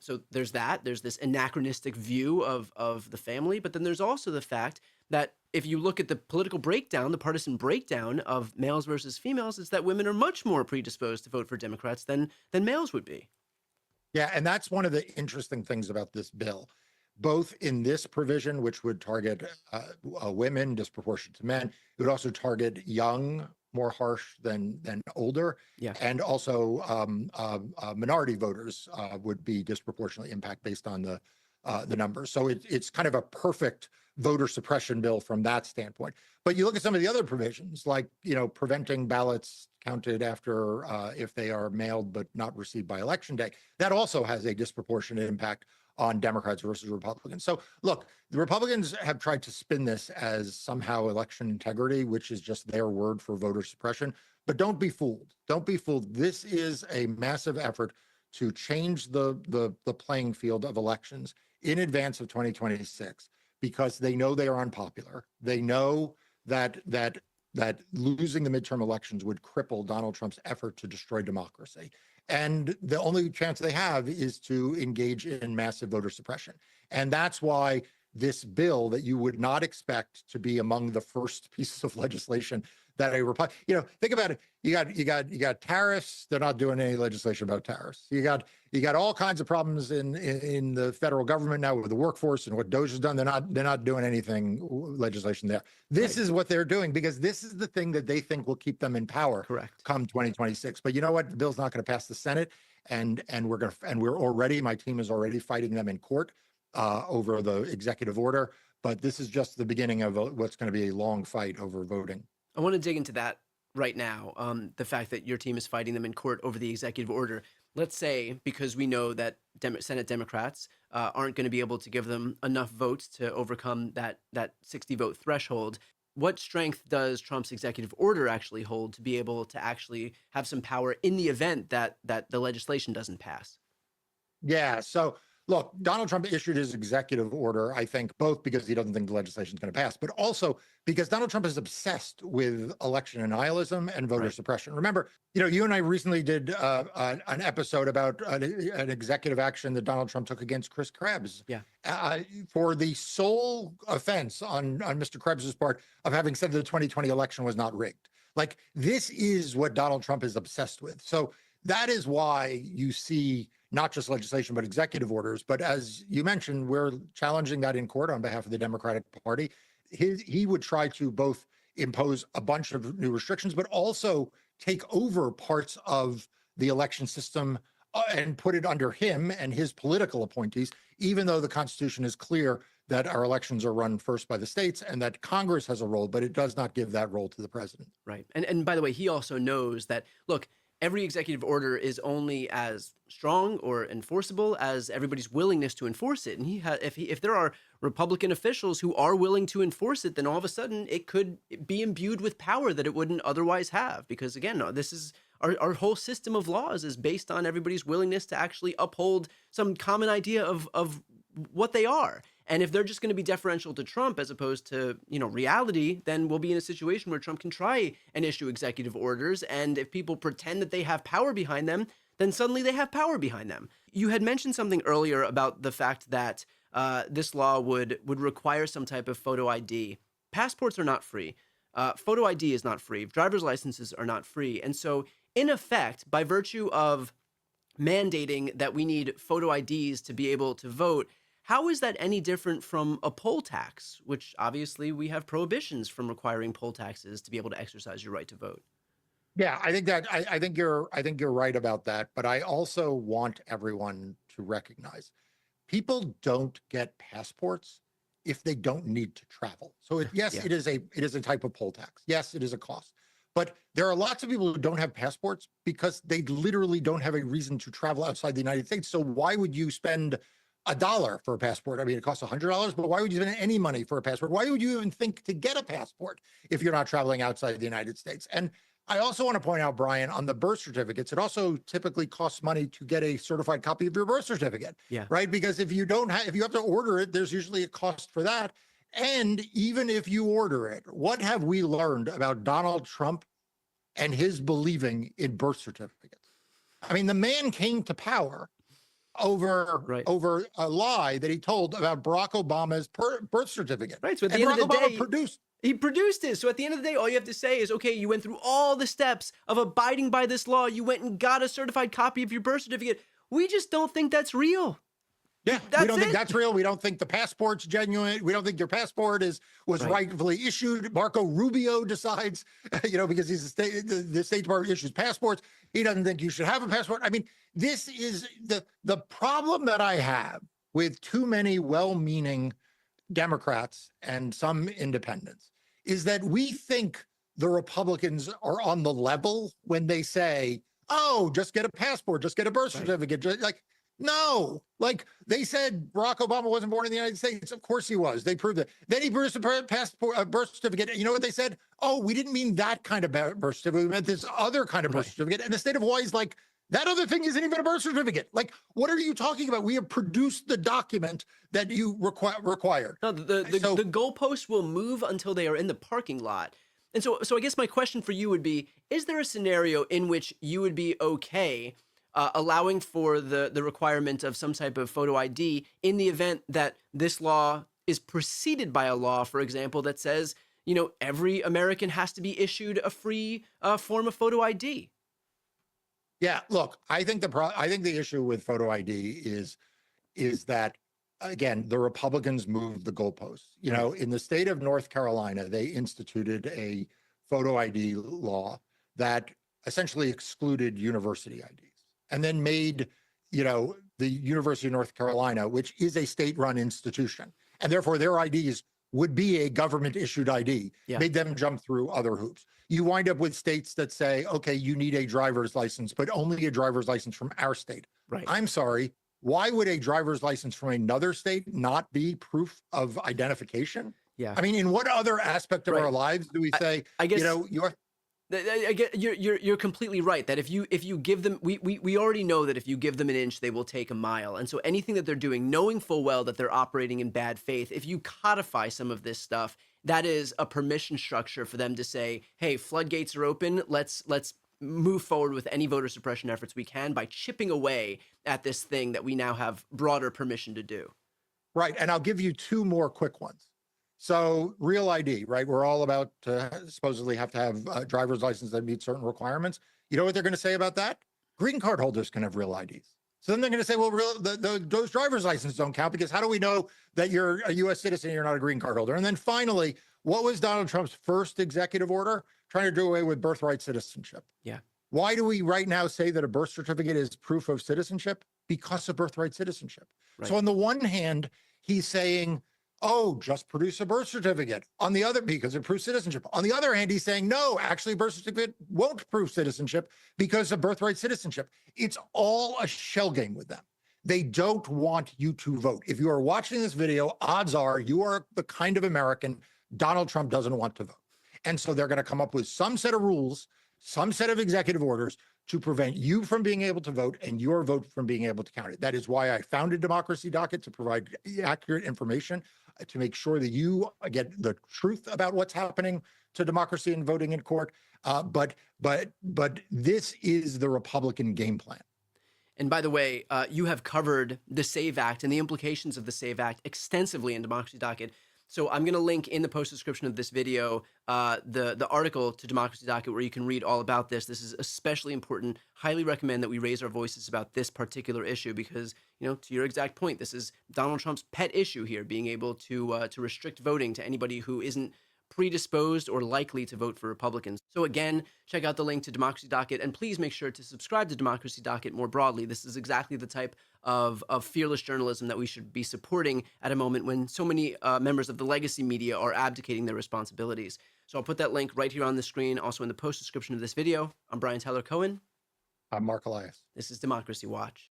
So there's that. There's this anachronistic view of the family, but then there's also the fact that if you look at the political breakdown, the partisan breakdown of males versus females, it's that women are much more predisposed to vote for Democrats than males would be. Yeah, and that's one of the interesting things about this bill, both in this provision, which would target women disproportionate to men. It would also target young, more harsh than older, Yeah. and also minority voters would be disproportionately impacted based on the numbers. So it's kind of a perfect voter suppression bill from that standpoint. But you look at some of the other provisions, like preventing ballots counted after if they are mailed but not received by election day. That also has a disproportionate impact on Democrats versus Republicans. So look, the Republicans have tried to spin this as somehow election integrity, which is just their word for voter suppression. But don't be fooled. Don't be fooled. This is a massive effort to change the playing field of elections in advance of 2026 because they know they are unpopular. They know that losing the midterm elections would cripple Donald Trump's effort to destroy democracy. And the only chance they have is to engage in massive voter suppression. And that's why this bill that you would not expect to be among the first pieces of legislation that think about it. You got tariffs. They're not doing any legislation about tariffs. You got all kinds of problems in the federal government now with the workforce and what DOJ has done. They're not doing anything legislation there. This is what they're doing because this is the thing that they think will keep them in power. Correct. Come 2026. But you know what? The bill's not going to pass the Senate, and we're already. My team is already fighting them in court over the executive order. But this is just the beginning of what's going to be a long fight over voting. I want to dig into that right now. The fact that your team is fighting them in court over the executive order. Let's say, because we know that Senate Democrats aren't going to be able to give them enough votes to overcome that 60 vote threshold. What strength does Trump's executive order actually hold to be able to actually have some power in the event that the legislation doesn't pass? Yeah. So look, Donald Trump issued his executive order, I think, both because he doesn't think the legislation is going to pass, but also because Donald Trump is obsessed with election nihilism and voter suppression. Remember, you and I recently did an episode about an executive action that Donald Trump took against Chris Krebs for the sole offense on Mr. Krebs's part of having said the 2020 election was not rigged. Like, this is what Donald Trump is obsessed with. So that is why you see not just legislation, but executive orders. But as you mentioned, we're challenging that in court on behalf of the Democratic Party. He would try to both impose a bunch of new restrictions, but also take over parts of the election system and put it under him and his political appointees, even though the Constitution is clear that our elections are run first by the states and that Congress has a role, but it does not give that role to the president. Right. And by the way, he also knows that, look, every executive order is only as strong or enforceable as everybody's willingness to enforce it. And if there are Republican officials who are willing to enforce it, then all of a sudden it could be imbued with power that it wouldn't otherwise have. Because again, this is our whole system of laws is based on everybody's willingness to actually uphold some common idea of what they are. And if they're just going to be deferential to Trump as opposed to, reality, then we'll be in a situation where Trump can try and issue executive orders. And if people pretend that they have power behind them, then suddenly they have power behind them. You had mentioned something earlier about the fact that this law would require some type of photo ID. Passports are not free. Photo ID is not free. Driver's licenses are not free. And so, in effect, by virtue of mandating that we need photo IDs to be able to vote, how is that any different from a poll tax, which obviously we have prohibitions from requiring poll taxes to be able to exercise your right to vote? Yeah, I think you're right about that, but I also want everyone to recognize people don't get passports if they don't need to travel. So it is a type of poll tax. Yes, it is a cost. But there are lots of people who don't have passports because they literally don't have a reason to travel outside the United States. So why would you spend $1 for a passport? I mean, it costs $100, but why would you spend any money for a passport? Why would you even think to get a passport if you're not traveling outside the United States? And I also want to point out, Brian, on the birth certificates, it also typically costs money to get a certified copy of your birth certificate, right? Because if you have to order it, there's usually a cost for that. And even if you order it, what have we learned about Donald Trump and his believing in birth certificates? I mean, the man came to power over Right. over a lie that he told about Barack Obama's birth certificate. Right. So at And the end Barack of the Obama day, produced. he produced it. So at the end of the day, all you have to say is, okay, you went through all the steps of abiding by this law. You went and got a certified copy of your birth certificate. We just don't think that's real. Yeah, we That's don't think it. that's real. We don't think the passport's genuine. We don't think your passport was Right. rightfully issued. Marco Rubio decides, because he's the State Department issues passports. He doesn't think you should have a passport. I mean, this is the problem that I have with too many well-meaning Democrats and some independents is that we think the Republicans are on the level when they say, "Oh, just get a passport, just get a birth Right. certificate." Like, no, like they said, Barack Obama wasn't born in the United States. Of course he was. They proved it. Then he produced a passport, a birth certificate. You know what they said? Oh, we didn't mean that kind of birth certificate. We meant this other kind of birth Right. certificate. And the state of Hawaii is like, that other thing isn't even a birth certificate. Like, what are you talking about? We have produced the document that you required. No, So the goalposts will move until they are in the parking lot. And so I guess my question for you would be, is there a scenario in which you would be okay allowing for the requirement of some type of photo ID in the event that this law is preceded by a law, for example, that says, every American has to be issued a free form of photo ID? yeah, look, I think the issue with photo ID is that, again, the Republicans moved the goalposts. In the state of North Carolina, they instituted a photo ID law that essentially excluded university IDs, and then made, the University of North Carolina, which is a state-run institution, and therefore their IDs would be a government-issued ID, Yeah. made them jump through other hoops. You wind up with states that say, okay, you need a driver's license, but only a driver's license from our state. Right. I'm sorry, why would a driver's license from another state not be proof of identification? Yeah. I mean, in what other aspect of Right. our lives do we say, I guess you're I get you're completely right that if you give them, we already know that if you give them an inch they will take a mile, and so anything that they're doing, knowing full well that they're operating in bad faith, if you codify some of this stuff, that is a permission structure for them to say, hey, floodgates are open, let's move forward with any voter suppression efforts we can by chipping away at this thing that we now have broader permission to do. right. And I'll give you two more quick ones. So real ID, right? We're all about to supposedly have to have a driver's license that meets certain requirements. You know what they're going to say about that? Green card holders can have real IDs. So then they're going to say, well, those driver's licenses don't count because how do we know that you're a U.S. citizen and you're not a green card holder? And then finally, what was Donald Trump's first executive order? Trying to do away with birthright citizenship. Yeah. Why do we right now say that a birth certificate is proof of citizenship? Because of birthright citizenship. Right. So on the one hand, he's saying, oh, just produce a birth certificate. On the other, because it proves citizenship. On the other hand, he's saying, no, actually, birth certificate won't prove citizenship because of birthright citizenship. It's all a shell game with them. They don't want you to vote. If you are watching this video, odds are you are the kind of American Donald Trump doesn't want to vote. And so they're going to come up with some set of rules, some set of executive orders to prevent you from being able to vote and your vote from being able to count it. That is why I founded Democracy Docket, to provide accurate information, to make sure that you get the truth about what's happening to democracy and voting in court. But this is the Republican game plan. And by the way, you have covered the SAVE Act and the implications of the SAVE Act extensively in Democracy Docket. So I'm going to link in the post description of this video the article to Democracy Docket where you can read all about this. This is especially important. Highly recommend that we raise our voices about this particular issue because, to your exact point, this is Donald Trump's pet issue here, being able to restrict voting to anybody who isn't predisposed or likely to vote for Republicans. So again, check out the link to Democracy Docket, and please make sure to subscribe to Democracy Docket more broadly. This is exactly the type of fearless journalism that we should be supporting at a moment when so many members of the legacy media are abdicating their responsibilities. So I'll put that link right here on the screen, also in the post description of this video. I'm Brian Tyler Cohen. I'm Mark Elias. This is Democracy Watch.